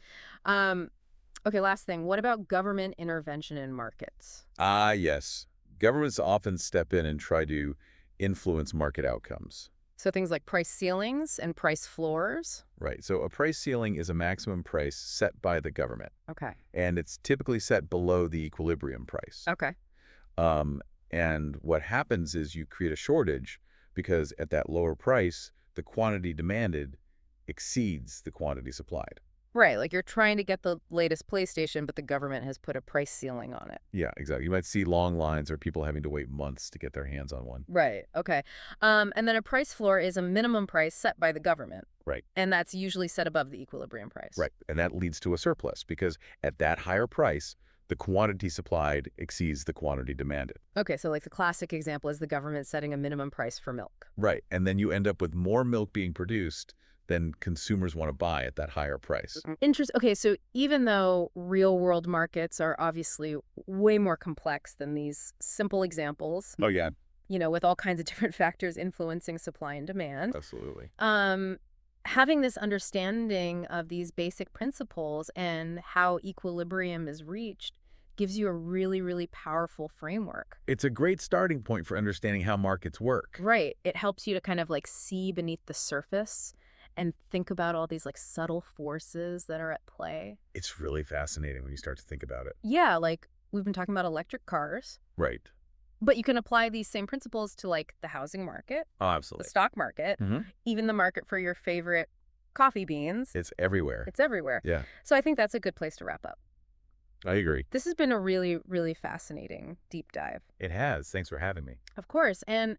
Speaker 2: Okay, last thing. What about government intervention in markets?
Speaker 3: Yes. Governments often step in and try to influence market outcomes.
Speaker 2: So things like price ceilings and price floors?
Speaker 3: Right. So a price ceiling is a maximum price set by the government,
Speaker 2: Okay.
Speaker 3: and it's typically set below the equilibrium price.
Speaker 2: Okay.
Speaker 3: And what happens is you create a shortage because at that lower price, the quantity demanded exceeds the quantity supplied.
Speaker 2: Right, like you're trying to get the latest PlayStation, but the government has put a price ceiling on it.
Speaker 3: Yeah, exactly. You might see long lines or people having to wait months to get their hands on one.
Speaker 2: Right, okay. And then a price floor is a minimum price set by the government.
Speaker 3: Right.
Speaker 2: And that's usually set above the equilibrium price.
Speaker 3: Right. And that leads to a surplus because at that higher price, the quantity supplied exceeds the quantity demanded.
Speaker 2: Okay, so like the classic example is the government setting a minimum price for milk.
Speaker 3: Right. And then you end up with more milk being produced than consumers want to buy at that higher price.
Speaker 2: Interesting. Okay, so even though real-world markets are obviously way more complex than these simple examples,
Speaker 3: Oh, yeah.
Speaker 2: with all kinds of different factors influencing supply and demand,
Speaker 3: Absolutely.
Speaker 2: having this understanding of these basic principles and how equilibrium is reached gives you a really, really powerful framework.
Speaker 3: It's a great starting point for understanding how markets work.
Speaker 2: Right. It helps you to kind of like see beneath the surface and think about all these like subtle forces that are at play.
Speaker 3: It's really fascinating when you start to think about it.
Speaker 2: Yeah, like we've been talking about electric cars,
Speaker 3: Right.
Speaker 2: but you can apply these same principles to like the housing market,
Speaker 3: Oh,
Speaker 2: the
Speaker 3: absolutely.
Speaker 2: stock market, even the market for your favorite coffee beans.
Speaker 3: It's everywhere.
Speaker 2: It's everywhere.
Speaker 3: Yeah,
Speaker 2: So I think that's a good place to wrap up.
Speaker 3: I agree.
Speaker 2: This has been a really, really fascinating deep dive.
Speaker 3: It has. Thanks for having me.
Speaker 2: Of course. And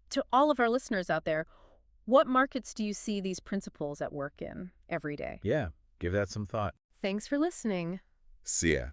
Speaker 2: to all of our listeners out there, what markets do you see these principles at work in every day?
Speaker 3: Yeah, give that some thought.
Speaker 2: Thanks for listening.
Speaker 3: See ya.